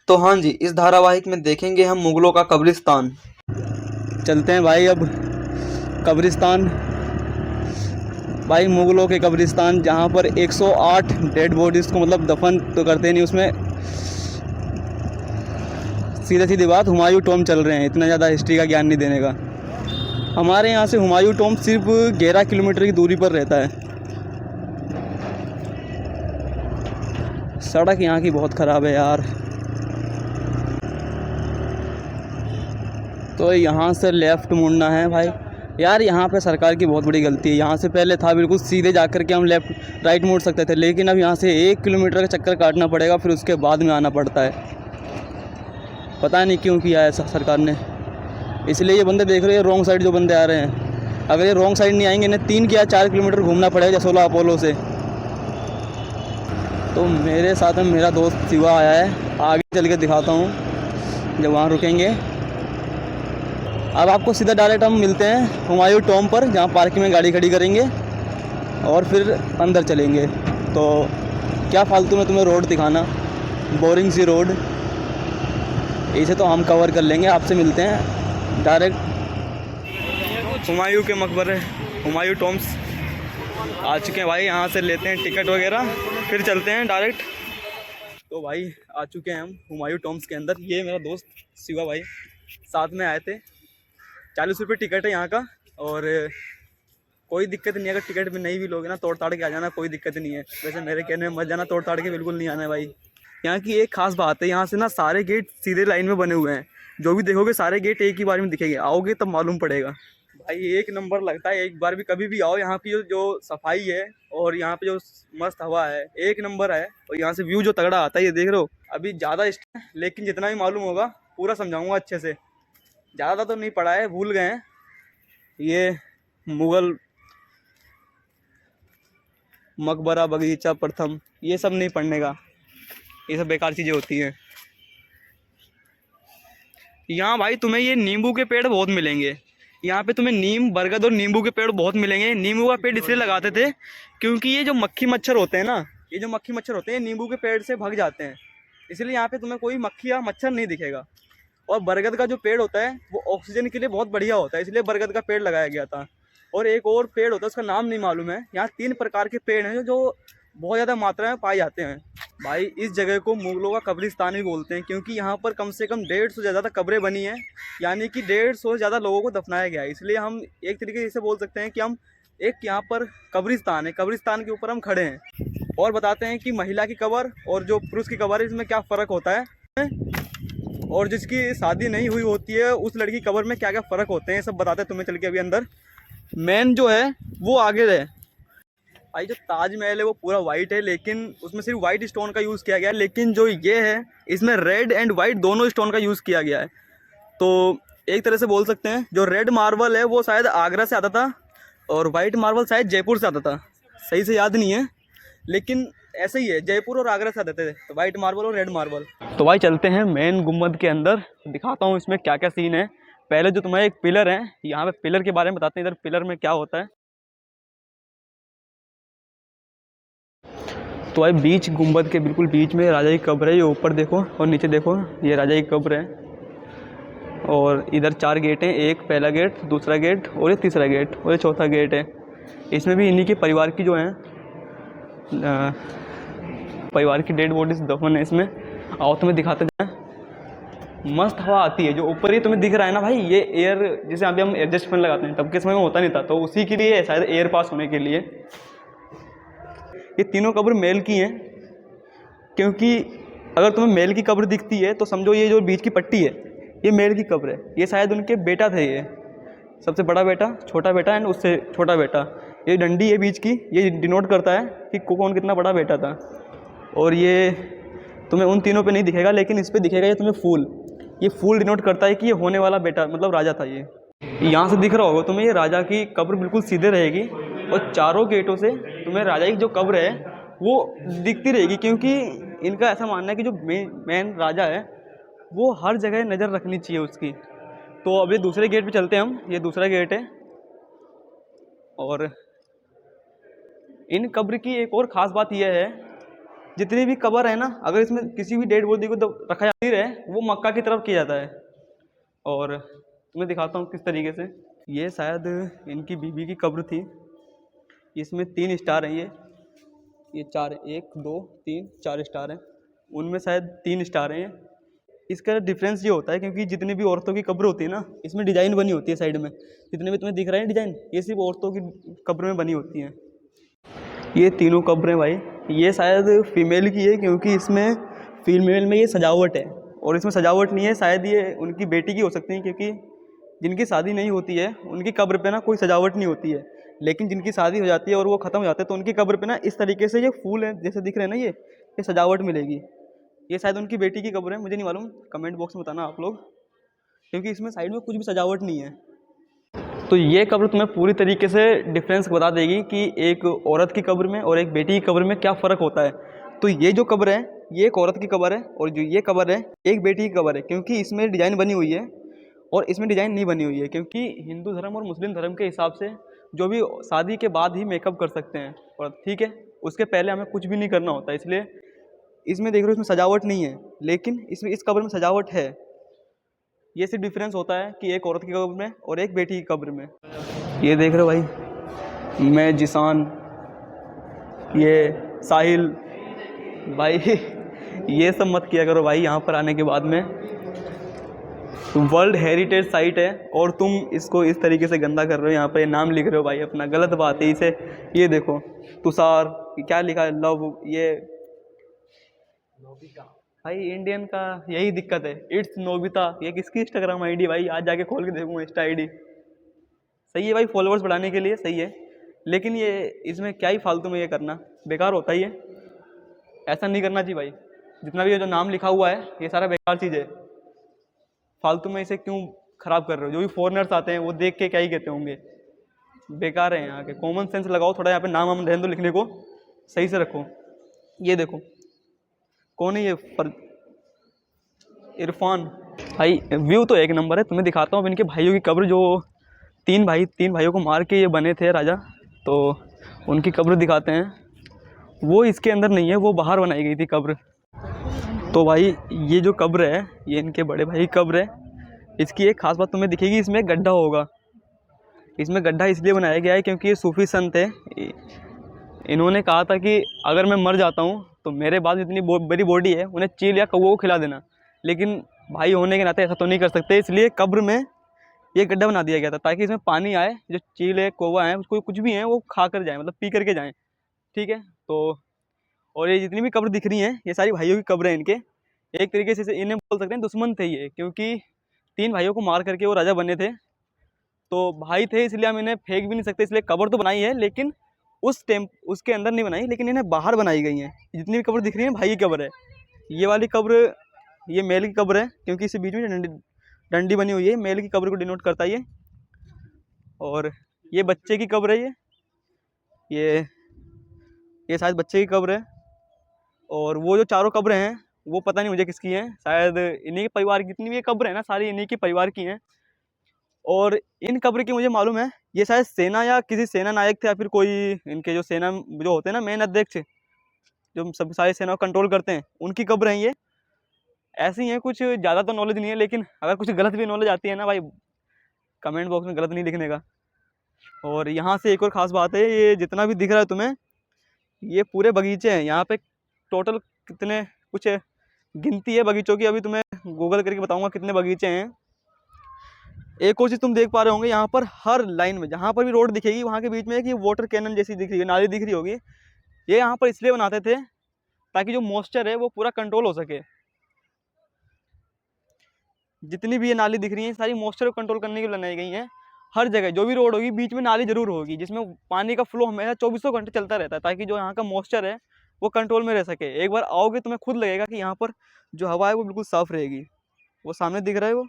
तो हाँ जी, इस धारावाहिक में देखेंगे हम मुगलों का कब्रिस्तान। चलते हैं भाई अब कब्रिस्तान। भाई मुगलों के कब्रिस्तान जहाँ पर 108 डेड बॉडीज़ को मतलब दफन तो करते नहीं उसमें, सीधी सीधी बात हुमायूं टॉम चल रहे हैं। इतना ज़्यादा हिस्ट्री का ज्ञान नहीं देने का। हमारे यहाँ से हुमायूं टॉम सिर्फ 11 किलोमीटर की दूरी पर रहता है। सड़क यहाँ की बहुत ख़राब है यार। तो यहाँ से लेफ़्ट मुड़ना है भाई। यार यहाँ पे सरकार की बहुत बड़ी गलती है। यहाँ से पहले था बिल्कुल सीधे जा कर के हम लेफ़्ट राइट मुड़ सकते थे, लेकिन अब यहाँ से 1 किलोमीटर का चक्कर काटना पड़ेगा, फिर उसके बाद में आना पड़ता है। पता नहीं क्यों किया है सरकार ने। इसलिए ये बंदे देख रहे हैं रॉन्ग साइड जो बंदे आ रहे हैं। अगर ये रॉन्ग साइड नहीं आएंगे, इन्हें 3 या 4 किलोमीटर घूमना पड़ेगा जसोला अपोलो से। तो मेरे साथ में मेरा दोस्त शिवा आया है, आगे चल के दिखाता हूँ जब वहाँ रुकेंगे। अब आपको सीधा डायरेक्ट हम मिलते हैं हुमायूं टॉम पर, जहाँ पार्किंग में गाड़ी खड़ी करेंगे और फिर अंदर चलेंगे। तो क्या फालतू में तुम्हें रोड दिखाना, बोरिंग सी रोड, इसे तो हम कवर कर लेंगे। आपसे मिलते हैं डायरेक्ट हुमायूं के मकबरे, हुमायूं टॉम्स आ चुके हैं भाई। यहाँ से लेते हैं टिकट वगैरह, फिर चलते हैं डायरेक्ट। तो भाई आ चुके हैं हम हुमायूं टॉम्स के अंदर। ये मेरा दोस्त शिवा भाई साथ में आए थे। 40 रुपये टिकट है यहाँ का, और कोई दिक्कत नहीं है। अगर टिकट में नहीं भी लोगे ना, तोड़ ताड़ के आ जाना, कोई दिक्कत नहीं है। वैसे मेरे कहने में मत जाना, तोड़ ताड़ के बिल्कुल नहीं आना है भाई। यहाँ की एक खास बात है, यहाँ से ना सारे गेट सीधे लाइन में बने हुए हैं। जो भी देखोगे सारे गेट एक ही बार में दिखेंगे, आओगे तब मालूम पड़ेगा भाई। एक नंबर लगता है, एक बार भी कभी भी आओ। यहाँ की जो सफाई है और यहाँ पे जो मस्त हवा है, एक नंबर है। और यहाँ से व्यू जो तगड़ा आता है, ये देख रहे हो। अभी ज़्यादा लेकिन जितना भी मालूम होगा पूरा समझाऊंगा अच्छे से। ज़्यादा तो नहीं पढ़ा है, भूल गए हैं। ये मुग़ल मकबरा, बगीचा, प्रथम, ये सब नहीं पढ़ने का, ये सब बेकार चीज़ें होती हैं। यहाँ भाई तुम्हें ये नींबू के पेड़ बहुत मिलेंगे। यहाँ पे तुम्हें नीम, बरगद और नींबू के पेड़ बहुत मिलेंगे। नींबू का पेड़ इसलिए लगाते थे क्योंकि ये जो मक्खी मच्छर होते हैं ना, ये जो मक्खी मच्छर होते हैं नींबू के पेड़ से भाग जाते हैं। इसलिए यहाँ पे तुम्हें कोई मक्खी या मच्छर नहीं दिखेगा। और बरगद का जो पेड़ होता है वो ऑक्सीजन के लिए बहुत बढ़िया होता है, इसलिए बरगद का पेड़ लगाया गया था। और एक और पेड़ होता है, उसका नाम नहीं मालूम है। यहाँ 3 प्रकार के पेड़ हैं जो बहुत ज़्यादा मात्रा में पाए जाते हैं भाई। इस जगह को मुगलों का कब्रिस्तान भी बोलते हैं, क्योंकि यहाँ पर कम से कम 150 से ज़्यादा कब्रें बनी हैं। यानी कि 150 से ज़्यादा लोगों को दफनाया गया है। इसलिए हम एक तरीके से बोल सकते हैं कि हम एक यहाँ पर कब्रिस्तान है, कब्रिस्तान के ऊपर हम खड़े हैं। और बताते हैं कि महिला की कब्र और जो पुरुष की कब्र है, इसमें क्या फ़र्क होता है, और जिसकी शादी नहीं हुई होती है उस लड़की कब्र में क्या क्या फ़र्क होते हैं, सब बताते हैं तुम्हें चल के अभी अंदर। मेन जो है वो आगे है भाई। जो ताजमहल है वो पूरा वाइट है, लेकिन उसमें सिर्फ वाइट स्टोन का यूज़ किया गया है। लेकिन जो ये है, इसमें रेड एंड वाइट दोनों स्टोन का यूज़ किया गया है। तो एक तरह से बोल सकते हैं जो रेड मार्बल है वो शायद आगरा से आता था, और वाइट मार्बल शायद जयपुर से आता था। सही से याद नहीं है, लेकिन ऐसे ही है, जयपुर और आगरा से आते थे तो वाइट मार्बल और रेड मार्बल। तो भाई चलते हैं मेन गुम्बद के अंदर, दिखाता हूँ इसमें क्या क्या सीन है। पहले जो तुम्हारे एक पिलर है, यहाँ पे पिलर के बारे में बताते हैं, इधर पिलर में क्या होता है। तो भाई बीच, गुम्बद के बिल्कुल बीच में राजा की कब्र है। ये ऊपर देखो और नीचे देखो, ये राजा की कब्र है। और इधर 4 गेट हैं, एक पहला गेट, दूसरा गेट और ये तीसरा गेट और ये चौथा गेट है। इसमें भी इन्हीं के परिवार की जो हैं परिवार की डेड बॉडीज दफन है इसमें। आओ तुम्हें दिखाते जाएं। मस्त हवा आती है। जो ऊपर ही तुम्हें दिख रहा है ना भाई, ये एयर, जैसे अभी हम एडजस्ट फैन लगाते हैं, तब के समय में होता नहीं था, तो उसी के लिए शायद एयर पास होने के लिए। ये तीनों कब्र मेल की हैं, क्योंकि अगर तुम्हें मेल की कब्र दिखती है तो समझो ये जो बीच की पट्टी है ये मेल की कब्र है। ये शायद उनके बेटा थे, ये सबसे बड़ा बेटा, छोटा बेटा एंड उससे छोटा बेटा। ये डंडी है बीच की, ये डिनोट करता है कि कौन कितना बड़ा बेटा था। और ये तुम्हें उन तीनों पे नहीं दिखेगा, लेकिन इस पे दिखेगा ये तुम्हें फूल। ये फूल डिनोट करता है कि ये होने वाला बेटा मतलब राजा था। ये यहाँ से दिख रहा होगा तुम्हें, ये राजा की कब्र बिल्कुल सीधे रहेगी, और चारों गेटों से तुम्हें राजा की जो कब्र है वो दिखती रहेगी, क्योंकि इनका ऐसा मानना है कि जो मेन राजा है वो हर जगह नज़र रखनी चाहिए उसकी। तो अभी दूसरे गेट पे चलते हैं हम, ये दूसरा गेट है। और इन कब्र की एक और ख़ास बात यह है, जितनी भी कब्र है ना, अगर इसमें किसी भी डेड बॉडी को रखा जाती है वो मक्का की तरफ किया जाता है। और तुम्हें दिखाता हूँ किस तरीके से। ये शायद इनकी बीबी की कब्र थी। इसमें 3 स्टार हैं ये 4, 1 2 3 4 स्टार हैं, उनमें शायद 3 स्टार हैं। इसका डिफरेंस ये होता है क्योंकि जितनी भी औरतों की कब्र होती है ना, इसमें डिज़ाइन बनी होती है साइड में, जितने भी तुम्हें दिख रहे हैं डिज़ाइन, ये सिर्फ औरतों की कब्र में बनी होती हैं। ये तीनों कब्रें भाई, ये शायद फीमेल की है क्योंकि इसमें फीमेल में ये सजावट है, और इसमें सजावट नहीं है। शायद ये उनकी बेटी की हो सकती है, क्योंकि जिनकी शादी नहीं होती है उनकी कब्र पे ना कोई सजावट नहीं होती है, लेकिन जिनकी शादी हो जाती है और वो ख़त्म हो जाते हैं तो उनकी कब्र पे ना इस तरीके से ये फूल है जैसे दिख रहे हैं ना, ये सजावट मिलेगी। ये शायद उनकी बेटी की कब्र है, मुझे नहीं मालूम, कमेंट बॉक्स में बताना आप लोग, क्योंकि इसमें साइड में कुछ भी सजावट नहीं है। तो ये कब्र तुम्हें पूरी तरीके से डिफरेंस बता देगी कि एक औरत की कब्र में और एक बेटी की कब्र में क्या फ़र्क होता है। तो ये जो कब्र है ये एक औरत की कब्र है, और जो ये कब्र है एक बेटी की कब्र है, क्योंकि इसमें डिज़ाइन बनी हुई है और इसमें डिज़ाइन नहीं बनी हुई है। क्योंकि हिंदू धर्म और मुस्लिम धर्म के हिसाब से जो भी शादी के बाद ही मेकअप कर सकते हैं, और ठीक है, उसके पहले हमें कुछ भी नहीं करना होता। इसलिए इसमें देख रहे हो इसमें सजावट नहीं है, लेकिन इसमें इस कब्र में सजावट है। ये सिर्फ डिफरेंस होता है कि एक औरत की कब्र में और एक बेटी की कब्र में। ये देख रहे हो भाई, मैं जिसान, ये साहिल भाई ये सब मत किया करो भाई। यहाँ पर आने के बाद में वर्ल्ड हेरिटेज साइट है और तुम इसको इस तरीके से गंदा कर रहे हो। यहाँ पे नाम लिख रहे हो भाई अपना, गलत बात है। इसे ये देखो तुषार, क्या लिखा है, लव, ये भाई इंडियन का यही दिक्कत है, इट्स नोबिता। ये किसकी इंस्टाग्राम आईडी भाई, आज जाके खोल के देखूंगा इंस्टा आईडी। सही है भाई, फॉलोअर्स बढ़ाने के लिए सही है, लेकिन ये इसमें क्या ही फालतू में ये करना बेकार होता ही है। ऐसा नहीं करना चाहिए भाई। जितना भी ये जो नाम लिखा हुआ है ये सारा बेकार चीज़ है, फालतू में इसे क्यों ख़राब कर रहे हो। जो भी फॉरेनर्स आते हैं वो देख के क्या ही कहते होंगे, बेकार है। यहाँ के कॉमन सेंस लगाओ थोड़ा, यहाँ पे नाम हम रहने दो लिखने को, सही से रखो। ये देखो कौन है ये, इरफान भाई। व्यू तो एक नंबर है, तुम्हें दिखाता हूँ अब इनके भाइयों की कब्र। जो तीन भाइयों को मार के ये बने थे राजा, तो उनकी कब्र दिखाते हैं। वो इसके अंदर नहीं है, वो बाहर बनाई गई थी कब्र। तो भाई ये जो कब्र है ये इनके बड़े भाई की कब्र है। इसकी एक खास बात तुम्हें दिखेगी, इसमें गड्ढा होगा। इसमें गड्ढा इसलिए बनाया गया है क्योंकि ये सूफी संत है। इन्होंने कहा था कि अगर मैं मर जाता हूँ तो मेरे बाद जितनी बड़ी बॉडी है उन्हें चील या कौवे को खिला देना, लेकिन भाई होने के नाते ऐसा तो नहीं कर सकते। इसलिए कब्र में ये गड्ढा बना दिया गया था ताकि इसमें पानी आए, जो चील है कौवा है उसको कुछ भी है वो खा कर जाए, मतलब पी करके जाएँ, ठीक है। तो और ये जितनी भी कब्र दिख रही हैं ये सारी भाइयों की कब्र हैं इनके। एक तरीके से इन्हें बोल सकते हैं दुश्मन थे ये, क्योंकि 3 भाइयों को मार करके वो राजा बने थे। तो भाई थे इसलिए हम इन्हें फेंक भी नहीं सकते, इसलिए कब्र तो बनाई है, लेकिन उसके अंदर नहीं बनाई, लेकिन इन्हें बाहर बनाई गई हैं। जितनी भी कब्र दिख रही है भाई की कब्र है। ये वाली कब्र ये मेल की कब्र है, क्योंकि इसे बीच में डंडी बनी हुई है, मेल की कब्र को डिनोट करता है ये। और ये बच्चे की कब्र है, ये शायद बच्चे की कब्र है। और वो जो चारों कब्रें हैं वो पता नहीं मुझे किसकी हैं, शायद इन्हीं के परिवार की। जितनी भी ये कब्र है ना सारी इन्हीं के परिवार की हैं। और इन कब्र की मुझे मालूम है ये शायद सेना या किसी सेना नायक थे, या फिर कोई इनके जो सेना जो होते हैं ना मेन अध्यक्ष, जो सब सारी सेना को कंट्रोल करते हैं, उनकी कब्र हैं ये। ऐसी हैं, कुछ ज़्यादा तो नॉलेज नहीं है, लेकिन अगर कुछ गलत भी नॉलेज आती है ना भाई, कमेंट बॉक्स में गलत नहीं लिखने का। और यहाँ से एक और ख़ास बात है, ये जितना भी दिख रहा है तुम्हें ये पूरे बगीचे हैं। यहाँ पे टोटल कितने कुछ गिनती है बगीचों की, अभी तुम्हें गूगल करके बताऊंगा कितने बगीचे हैं। एक और चीज़ तुम देख पा रहे होंगे, यहाँ पर हर लाइन में जहाँ पर भी रोड दिखेगी वहाँ के बीच में एक ये वाटर कैनन जैसी दिख रही है, नाली दिख रही होगी। ये यहाँ पर इसलिए बनाते थे ताकि जो मॉइस्चर है वो पूरा कंट्रोल हो सके। जितनी भी ये नाली दिख रही है सारी मॉइस्चर को कंट्रोल करने के लिए बनाई गई हैं। हर जगह जो भी रोड होगी बीच में नाली जरूर होगी, जिसमें पानी का फ्लो हमेशा 24 घंटे चलता रहता है, ताकि जो यहाँ का मॉइस्चर है वो कंट्रोल में रह सके। एक बार आओगे तुम्हें खुद लगेगा कि यहाँ पर जो हवा है वो बिल्कुल साफ़ रहेगी। वो सामने दिख रहा है, वो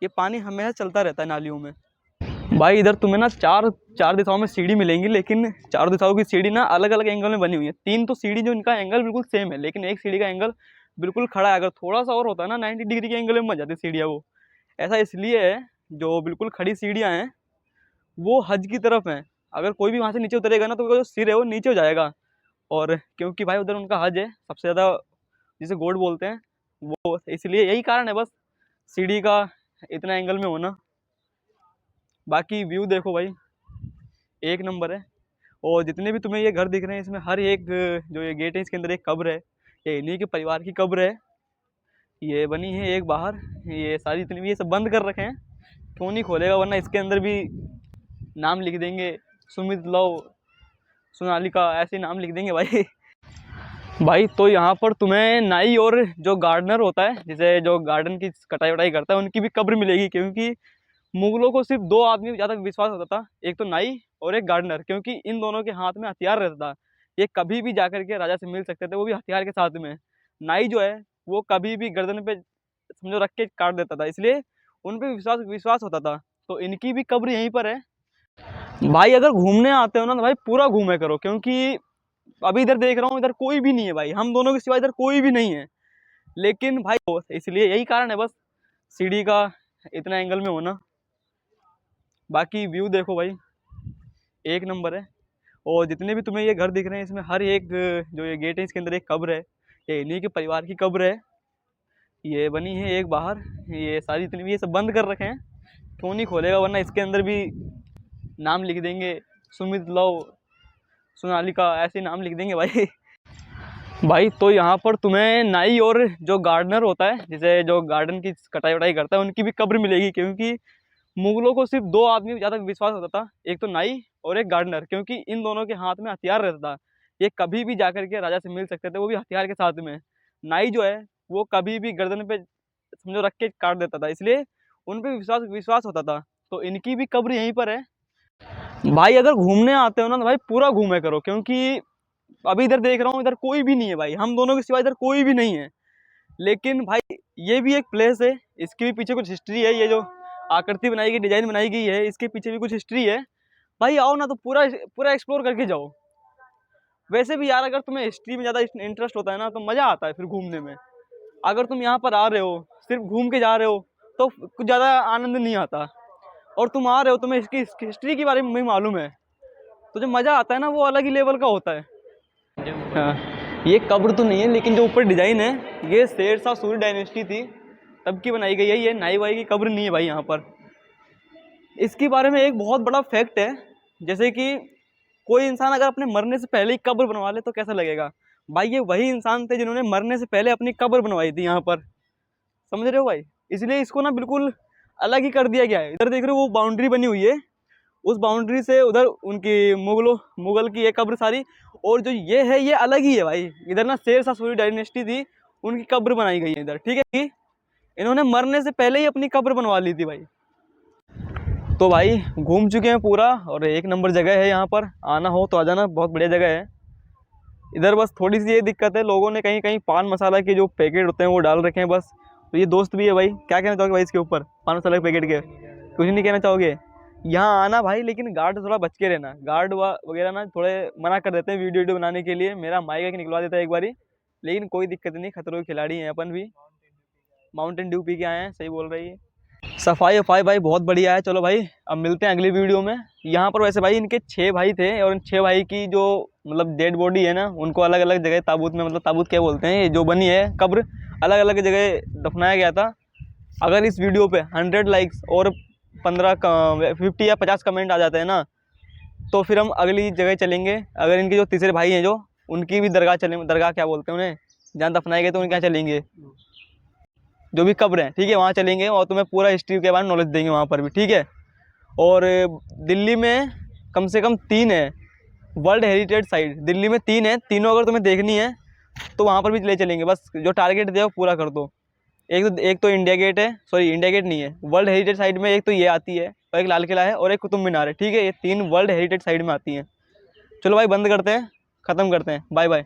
ये पानी हमेशा चलता रहता है नालियों में। भाई इधर तुम्हें ना चार दिशाओं में सीढ़ी मिलेंगी, लेकिन चारों दिशाओं की सीढ़ी ना अलग अलग एंगल में बनी हुई है। 3 तो सीढ़ी जो इनका एंगल बिल्कुल सेम है, लेकिन एक सीढ़ी का एंगल बिल्कुल खड़ा है। अगर थोड़ा सा और होता है ना 90 डिग्री के एंगल में बन जाती सीढ़ियाँ। वो ऐसा इसलिए है, जो बिल्कुल खड़ी सीढ़ियाँ हैं वो हज की तरफ हैं। अगर कोई भी वहाँ से नीचे उतरेगा ना तो जो सिर है वो नीचे हो जाएगा, और क्योंकि भाई उधर उनका हज है सबसे ज़्यादा, जिसे गॉड बोलते हैं वो, इसलिए यही कारण है बस सीढ़ी का इतना एंगल में होना। बाकी व्यू देखो भाई, एक नंबर है। और जितने भी तुम्हें ये घर दिख रहे हैं इसमें हर एक जो ये गेट है इसके अंदर एक कब्र है, ये इन्हीं के परिवार की कब्र है। ये बनी है एक बाहर, ये सारी जितनी भी ये सब बंद कर रखे हैं, क्यों नहीं खोलेगा, वरना इसके अंदर भी नाम लिख देंगे, सुमित लव, सोनालिका, ऐसे नाम लिख देंगे भाई। भाई तो यहाँ पर तुम्हें नाई और जो गार्डनर होता है, जैसे जो गार्डन की कटाई वटाई करता है, उनकी भी कब्र मिलेगी। क्योंकि मुगलों को सिर्फ दो आदमी ज़्यादा विश्वास होता था, एक तो नाई और एक गार्डनर, क्योंकि इन दोनों के हाथ में हथियार रहता था। ये कभी भी जाकर के राजा से मिल सकते थे, वो भी हथियार के साथ में। नाई जो है वो कभी भी गर्दन पे समझो रख के काट देता था, इसलिए उन पर विश्वास विश्वास होता था। तो इनकी भी कब्र यहीं पर है। भाई अगर घूमने आते हो ना तो भाई पूरा घूमे करो, क्योंकि अभी इधर देख रहा हूँ इधर कोई भी नहीं है भाई, हम दोनों के सिवा इधर कोई भी नहीं है। लेकिन भाई इसलिए यही कारण है बस सीढ़ी का इतना एंगल में होना। बाकी व्यू देखो भाई, एक नंबर है। और जितने भी तुम्हें ये घर दिख रहे हैं इसमें हर एक जो ये गेट है इसके अंदर एक कब्र है, ये इन्हीं के परिवार की कब्र है। ये बनी है एक बाहर, ये सारी जितनी भी ये सब बंद कर रखे हैं, क्यों नहीं खोलेगा, वरना इसके अंदर भी नाम लिख देंगे, सुमित लव, सोनालिका, ऐसे नाम लिख देंगे भाई। भाई तो यहाँ पर तुम्हें नाई और जो गार्डनर होता है, जैसे जो गार्डन की कटाई वटाई करता है, उनकी भी कब्र मिलेगी। क्योंकि मुगलों को सिर्फ दो आदमी ज़्यादा विश्वास होता था, एक तो नाई और एक गार्डनर, क्योंकि इन दोनों के हाथ में हथियार रहता था। ये कभी भी जाकर के राजा से मिल सकते थे, वो भी हथियार के साथ में। नाई जो है वो कभी भी गर्दन पे समझो रख के काट देता था, इसलिए उन पर विश्वास विश्वास होता था। तो इनकी भी कब्र यहीं पर है। भाई अगर घूमने आते हो ना तो भाई पूरा घूमे करो, क्योंकि अभी इधर देख रहा हूँ इधर कोई भी नहीं है भाई, हम दोनों के सिवा इधर कोई भी नहीं है। लेकिन भाई ये भी एक प्लेस है, इसके भी पीछे कुछ हिस्ट्री है। ये जो आकृति बनाई गई, डिजाइन बनाई गई है, इसके पीछे भी कुछ हिस्ट्री है। भाई आओ ना तो पूरा पूरा एक्सप्लोर करके जाओ। वैसे भी यार अगर तुम्हें हिस्ट्री में ज़्यादा इंटरेस्ट होता है ना तो मज़ा आता है फिर घूमने में। अगर तुम यहाँ पर आ रहे हो सिर्फ घूम के जा रहे हो तो कुछ ज़्यादा आनंद नहीं आता। और तुम आ रहे हो तुम्हें इसकी हिस्ट्री के बारे में भी मालूम है, तो जो मज़ा आता है ना वो अलग ही लेवल का होता है। हाँ, ये कब्र तो नहीं है, लेकिन जो ऊपर डिजाइन है ये शेरशाह सूरी डायनेस्टी थी तब की बनाई गई है। ये नाई वाई की कब्र नहीं है भाई यहाँ पर। इसके बारे में एक बहुत बड़ा फैक्ट है, जैसे कि कोई इंसान अगर अपने मरने से पहले ही कब्र बनवा ले तो कैसा लगेगा। भाई ये वही इंसान थे जिन्होंने मरने से पहले अपनी कब्र बनवाई थी यहाँ पर, समझ रहे हो भाई। इसलिए इसको ना बिल्कुल अलग ही कर दिया गया है। इधर देख रहे हो वो बाउंड्री बनी हुई है, उस बाउंड्री से उधर उनकी मुगल की ये कब्र सारी, और जो ये है ये अलग ही है भाई। इधर ना शेरशाह सूरी डायनेस्टी थी, उनकी कब्र बनाई गई है इधर, ठीक है कि इन्होंने मरने से पहले ही अपनी कब्र बनवा ली थी भाई। तो भाई घूम चुके हैं पूरा, और एक नंबर जगह है, यहाँ पर आना हो तो आ जाना, बहुत बढ़िया जगह है। इधर बस थोड़ी सी ये दिक्कत है, लोगों ने कहीं कहीं पान मसाला के जो पैकेट होते हैं वो डाल रखे हैं बस। तो ये दोस्त भी है भाई, क्या कहना चाहोगे भाई इसके ऊपर पान मसाला के पैकेट के? कुछ नहीं कहना चाहोगे? यहाँ आना भाई, लेकिन गार्ड थोड़ा बच के रहना, गार्ड वगैरह ना थोड़े मना कर देते हैं वीडियो बनाने के लिए। मेरा माइक निकलवा देता है एक बारी, लेकिन कोई दिक्कत नहीं, खतरों के खिलाड़ी हैं अपन भी। माउंटेन ड्यू पी के आए हैं, सही बोल रही है। सफाई वफाई भाई बहुत बढ़िया है। चलो भाई अब मिलते हैं अगली वीडियो में। यहाँ पर वैसे भाई इनके 6 भाई थे, और इन 6 भाई की जो मतलब डेड बॉडी है ना, उनको अलग अलग जगह ताबूत में, मतलब ताबूत क्या बोलते हैं, ये जो बनी है कब्र, अलग अलग जगह दफनाया गया था। अगर इस वीडियो पे 100 लाइक्स और 50 या 50 कमेंट आ जाते हैं ना, तो फिर हम अगली जगह चलेंगे। अगर इनके जो तीसरे भाई हैं जो, उनकी भी दरगाह चलेंगे, दरगाह क्या बोलते हैं उन्हें, जहाँ दफनाए गए तो उनके यहाँ चलेंगे, जो भी कब्र है, ठीक है, वहाँ चलेंगे और तुम्हें पूरा हिस्ट्री के बारे में नॉलेज देंगे वहाँ पर भी, ठीक है। और दिल्ली में कम से कम 3 है वर्ल्ड हेरिटेज साइट, दिल्ली में 3 है, तीनों अगर तुम्हें देखनी है तो वहाँ पर भी ले चलेंगे। बस जो टारगेट दिया वो पूरा कर दो। एक तो इंडिया गेट है, सॉरी इंडिया गेट नहीं है, वर्ल्ड हेरिटेज साइट में एक तो ये आती है, और एक लाल किला है, और एक कुतुब मीनार है, ठीक है। ये 3 वर्ल्ड हेरिटेज साइट में आती हैं। चलो भाई बंद करते हैं, ख़त्म करते हैं, बाय बाय।